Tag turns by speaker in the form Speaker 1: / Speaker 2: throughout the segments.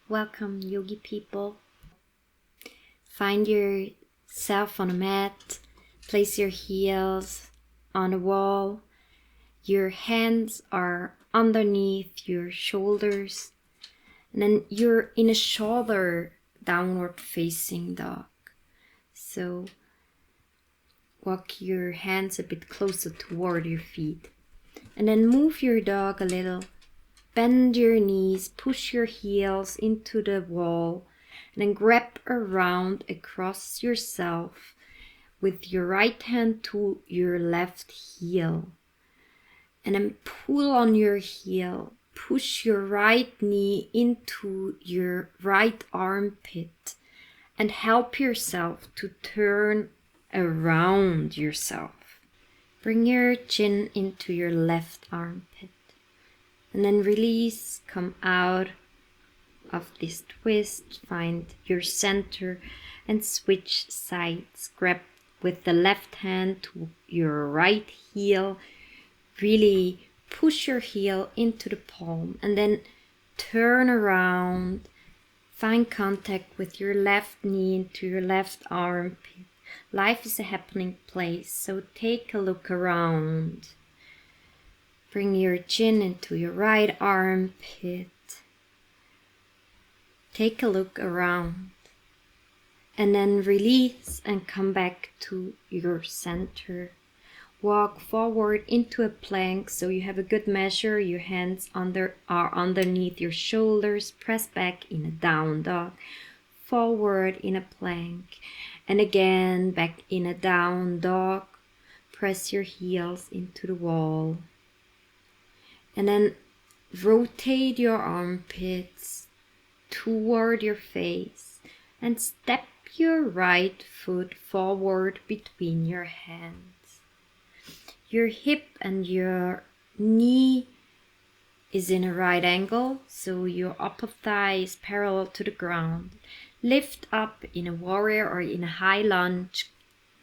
Speaker 1: Welcome, yogi people. Find yourself on a mat. Place your heels on the wall. Your hands are underneath your shoulders. And then you're in a shoulder downward facing dog. So walk your hands a bit closer toward your feet. And then move your dog a little. Bend your knees, push your heels into the wall, and then grab around across yourself with your right hand to your left heel. And then pull on your heel. Push your right knee into your right armpit and help yourself to turn around yourself. Bring your chin into your left armpit. And then release, come out of this twist, find your center and switch sides. Grab with the left hand to your right heel. Really push your heel into the palm and then turn around. Find contact with your left knee into your left armpit. Life is a happening place, so take a look around. Bring your chin into your right armpit. Take a look around. And then release and come back to your center. Walk forward into a plank so you have a good measure. Your hands are underneath your shoulders. Press back in a down dog. Forward in a plank. And again back in a down dog. Press your heels into the wall. And then rotate your armpits toward your face and step your right foot forward between your hands. Your hip and your knee is in a right angle, so your upper thigh is parallel to the ground. Lift up in a warrior or in a high lunge.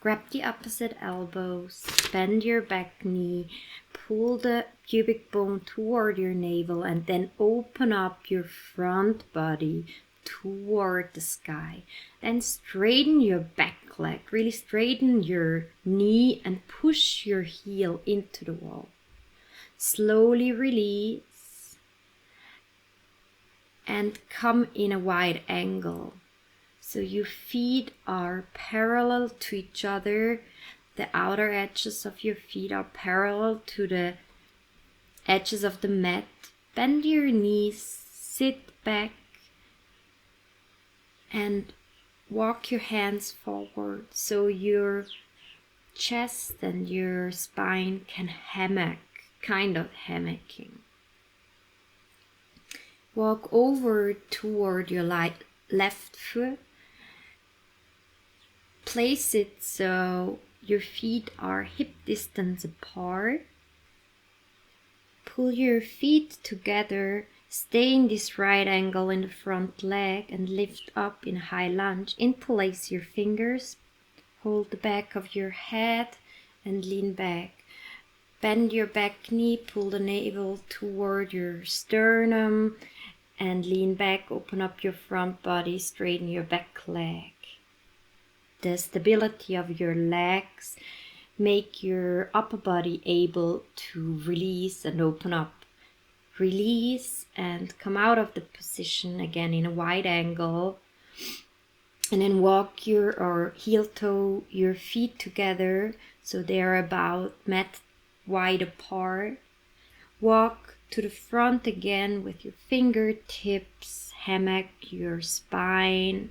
Speaker 1: Grab the opposite elbows, bend your back knee, pull the pubic bone toward your navel, and then open up your front body toward the sky. Then straighten your back leg, really straighten your knee and push your heel into the wall. Slowly release and come in a wide angle. So your feet are parallel to each other. The outer edges of your feet are parallel to the edges of the mat. Bend your knees, sit back, and walk your hands forward so your chest and your spine can hammock, kind of hammocking. Walk over toward your left foot. Place it so your feet are hip distance apart. Pull your feet together. Stay in this right angle in the front leg and lift up in a high lunge. Interlace your fingers. Hold the back of your head and lean back. Bend your back knee. Pull the navel toward your sternum and lean back. Open up your front body. Straighten your back leg. The stability of your legs make your upper body able to release and open up. Release and come out of the position again in a wide angle. And then walk or heel toe your feet together so they are about mat wide apart. Walk to the front again with your fingertips, hammock your spine.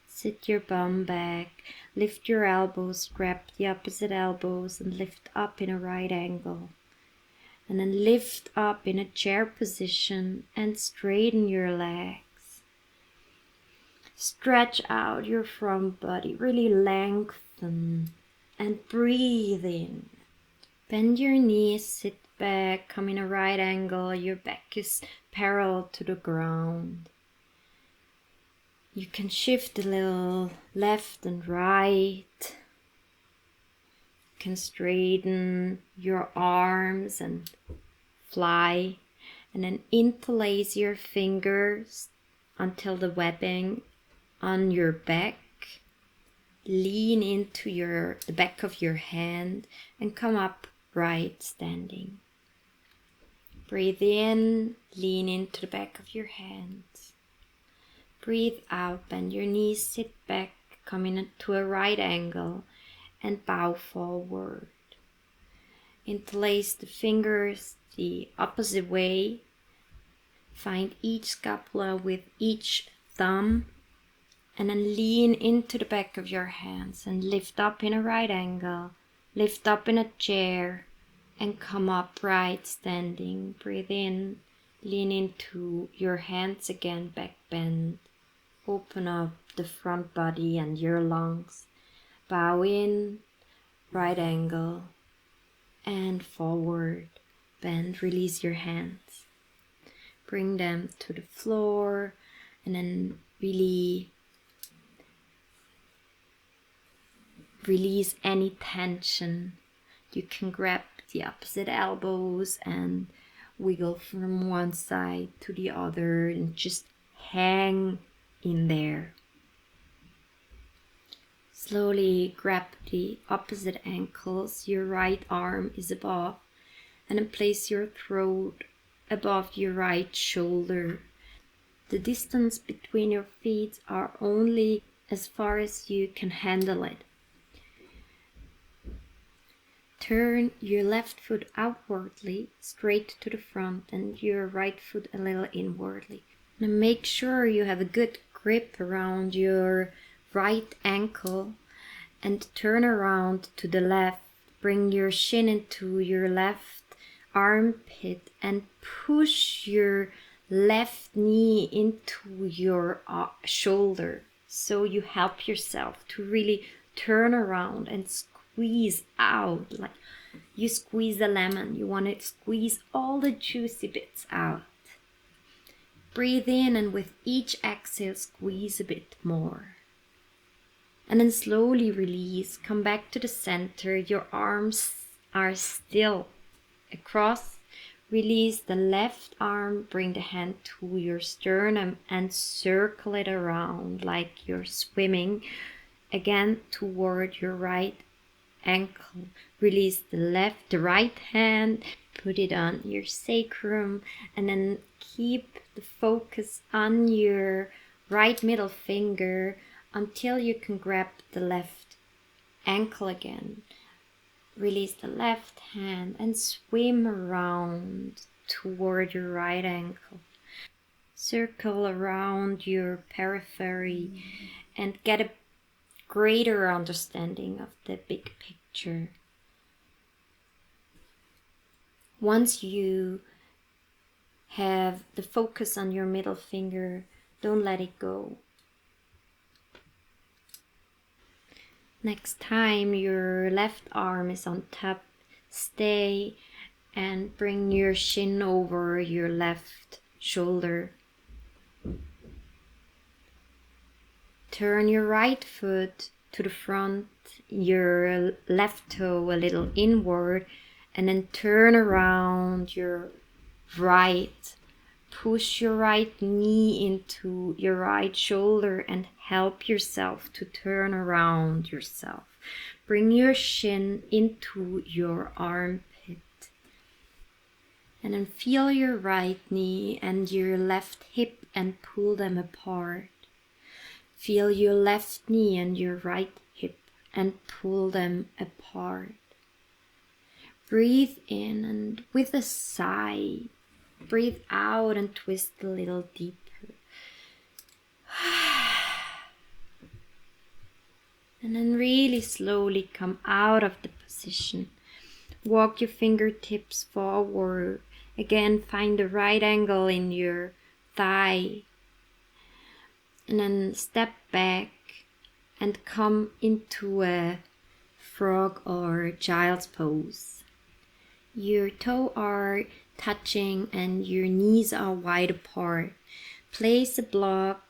Speaker 1: Sit your bum back, lift your elbows, grab the opposite elbows and lift up in a right angle. And then lift up in a chair position and straighten your legs. Stretch out your front body, really lengthen and breathe in. Bend your knees, sit back, come in a right angle, your back is parallel to the ground. You can shift a little left and right. You can straighten your arms and fly. And then interlace your fingers until the webbing on your back. Lean into the back of your hand and come up right standing. Breathe in, lean into the back of your hands. Breathe out, bend your knees, sit back, come into a right angle and bow forward. Interlace the fingers the opposite way. Find each scapula with each thumb. And then lean into the back of your hands and lift up in a right angle. Lift up in a chair and come up right standing. Breathe in, lean into your hands again, back bend. Open up the front body and your lungs. Bow in, right angle, and forward. Bend, release your hands. Bring them to the floor and then really release any tension. You can grab the opposite elbows and wiggle from one side to the other and just hang in there. Slowly grab the opposite ankles. Your right arm is above, and then place your throat above your right shoulder. The distance between your feet are only as far as you can handle it. Turn your left foot outwardly, straight to the front, and your right foot a little inwardly. Now make sure you have a good grip around your right ankle and turn around to the left. Bring your shin into your left armpit and push your left knee into your shoulder. So you help yourself to really turn around and squeeze out, like you squeeze a lemon. You want to squeeze all the juicy bits out. Breathe in, and with each exhale, squeeze a bit more. And then slowly release. Come back to the center. Your arms are still across. Release the left arm. Bring the hand to your sternum and circle it around like you're swimming. Again, toward your right ankle. Release the right hand, put it on your sacrum, and then keep the focus on your right middle finger until you can grab the left ankle again. Release the left hand and swim around toward your right ankle. Circle around your periphery and get a greater understanding of the big picture. Once you have the focus on your middle finger, don't let it go. Next time your left arm is on top, stay and bring your shin over your left shoulder. Turn your right foot to the front, your left toe a little inward, and then turn around your right. Push your right knee into your right shoulder and help yourself to turn around yourself. Bring your shin into your armpit. And then feel your right knee and your left hip and pull them apart. Feel your left knee and your right hip and pull them apart. Breathe in, and with a sigh, breathe out and twist a little deeper. And then really slowly come out of the position. Walk your fingertips forward. Again, find the right angle in your thigh. And then step back and come into a frog or child's pose. Your toes are touching and your knees are wide apart. Place a block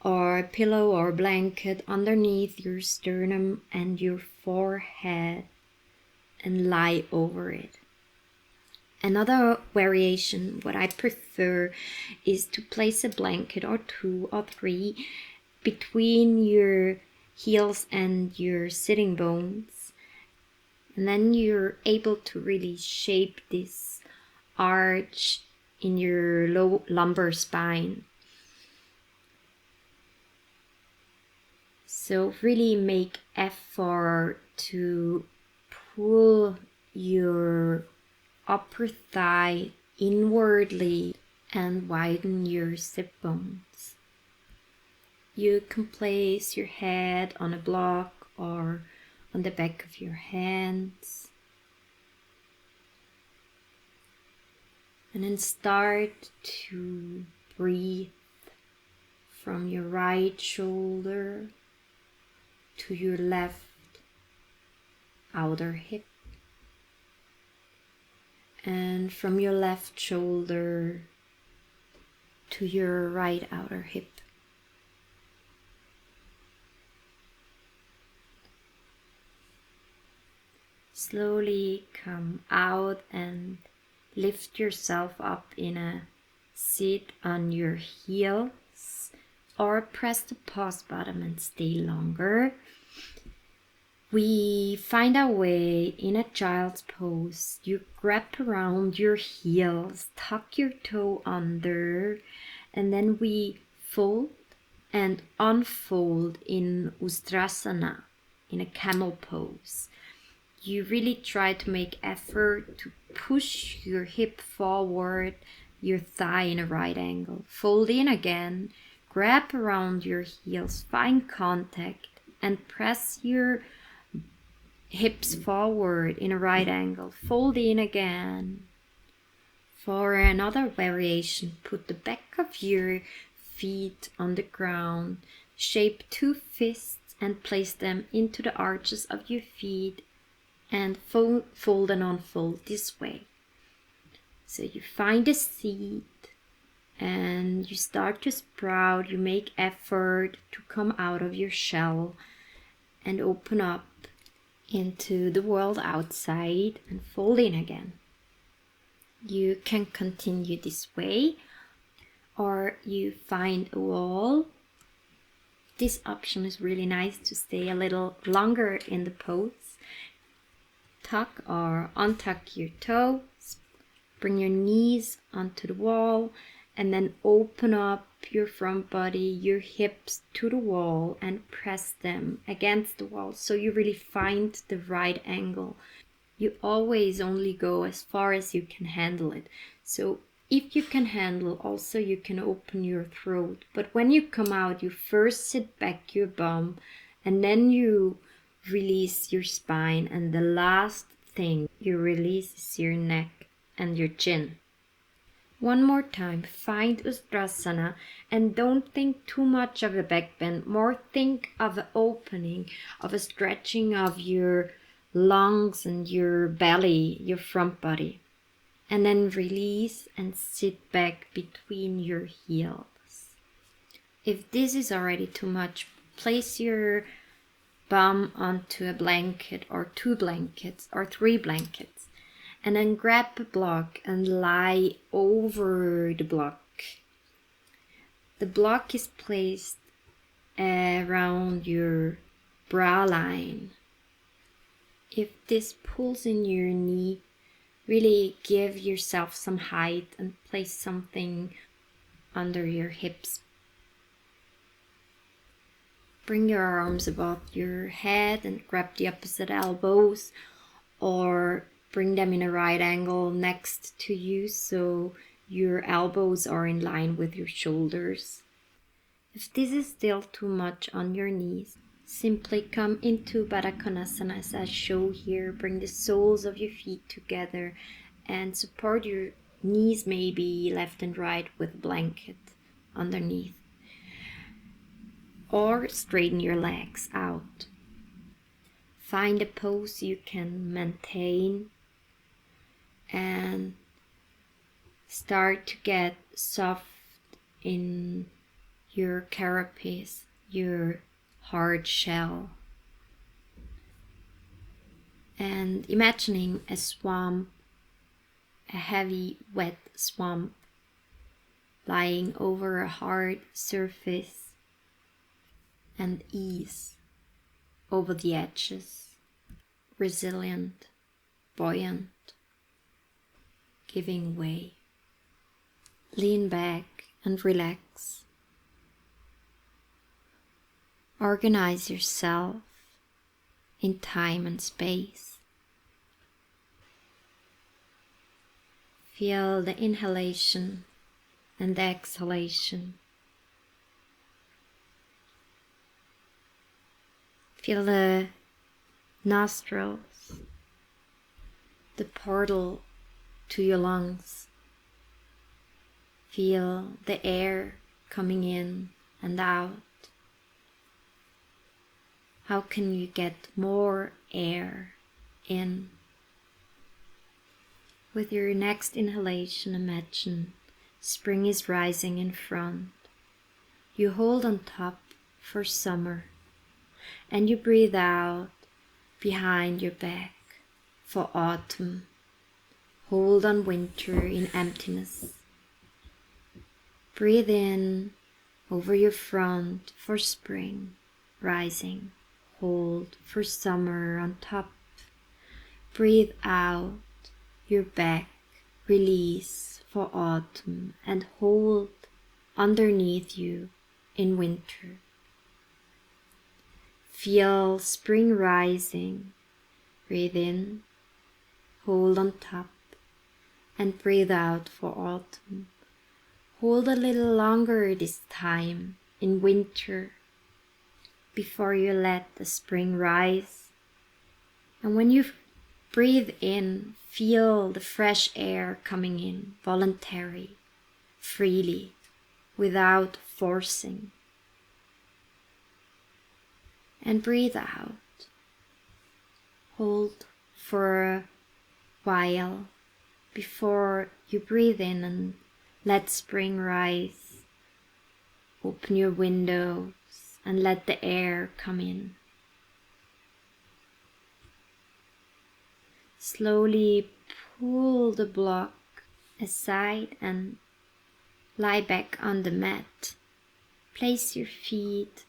Speaker 1: or a pillow or blanket underneath your sternum and your forehead and lie over it. Another variation, what I prefer, is to place a blanket or 2 or 3 between your heels and your sitting bones. And then you're able to really shape this arch in your low lumbar spine. So really make effort to pull your upper thigh inwardly and widen your sit bones. You can place your head on a block or on the back of your hands. And then start to breathe from your right shoulder to your left outer hip. And from your left shoulder to your right outer hip. Slowly come out and lift yourself up in a sit on your heels, or press the pause button and stay longer. We find our way in a child's pose. You grab around your heels, tuck your toe under, and then we fold and unfold in Ustrasana, in a camel pose. You really try to make effort to push your hip forward, your thigh in a right angle. Fold in again, grab around your heels, find contact, and press your hips forward in a right angle. Fold in again. For another variation, put the back of your feet on the ground, shape 2 fists and place them into the arches of your feet, and fold and unfold this way. So you find a seat and you start to sprout. You make effort to come out of your shell and open up into the world outside and fold in again. You can continue this way, or you find a wall. This option is really nice to stay a little longer in the pose. Tuck or untuck your toes, bring your knees onto the wall, and then open up your front body, your hips to the wall, and press them against the wall so you really find the right angle. You always only go as far as you can handle it. So if you can handle, also you can open your throat. But when you come out, you first sit back your bum, and then you release your spine, and the last thing you release is your neck and your chin. One more time, find Ustrasana and don't think too much of a back bend, more think of an opening, of a stretching of your lungs and your belly, your front body. And then release and sit back between your heels. If this is already too much, place your bum onto a blanket or 2 blankets or 3 blankets, and then grab a block and lie over the block. The block is placed around your brow line. If this pulls in your knee, really give yourself some height and place something under your hips. Bring your arms above your head and grab the opposite elbows, or bring them in a right angle next to you so your elbows are in line with your shoulders. If this is still too much on your knees, simply come into Baddha Konasana as I show here. Bring the soles of your feet together and support your knees maybe left and right with a blanket underneath. Or straighten your legs out. Find a pose you can maintain and start to get soft in your carapace, your hard shell. And imagining a swamp a heavy, wet swamp lying over a hard surface and ease over the edges, resilient, buoyant, giving way. Lean back and relax. Organize yourself in time and space. Feel the inhalation and the exhalation. Feel the nostrils, the portal to your lungs. Feel the air coming in and out. How can you get more air in? With your next inhalation, imagine spring is rising in front. You hold on top for summer, and you breathe out behind your back for autumn. Hold on winter in emptiness. Breathe in over your front for spring rising. Hold for summer on top. Breathe out your back, release for autumn, and hold underneath you in winter. Feel spring rising. Breathe in, hold on top, and breathe out for autumn. Hold a little longer this time in winter before you let the spring rise. And when you breathe in, feel the fresh air coming in, voluntary, freely, without forcing. And breathe out. Hold for a while before you breathe in and let spring rise. Open your windows and let the air come in. Slowly pull the block aside and lie back on the mat. Place your feet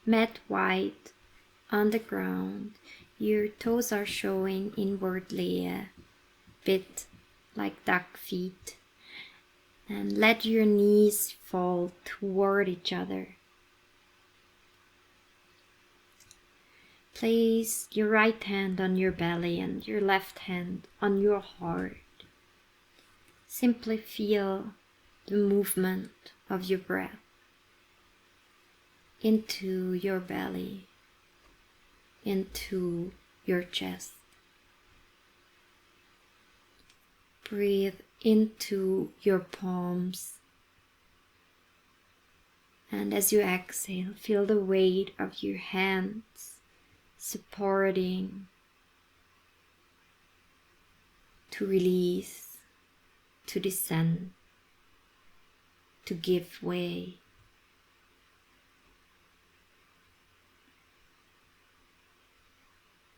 Speaker 1: mat wide on the ground. Your toes are showing inwardly a bit like duck feet. And let your knees fall toward each other. Place your right hand on your belly and your left hand on your heart. Simply feel the movement of your breath into your belly, into your chest. Breathe into your palms. And as you exhale, feel the weight of your hands supporting to release, to descend, to give way.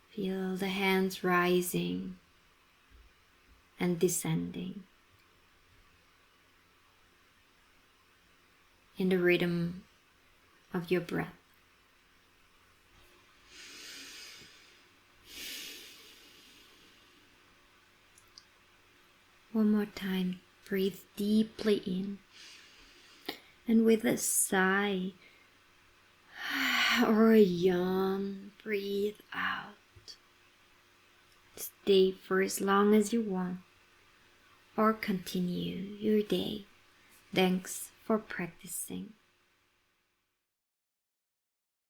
Speaker 1: Feel the hands rising and descending in the rhythm of your breath. One more time, breathe deeply in, and with a sigh or a yawn, breathe out. Stay for as long as you want, or continue your day. Thanks for practicing.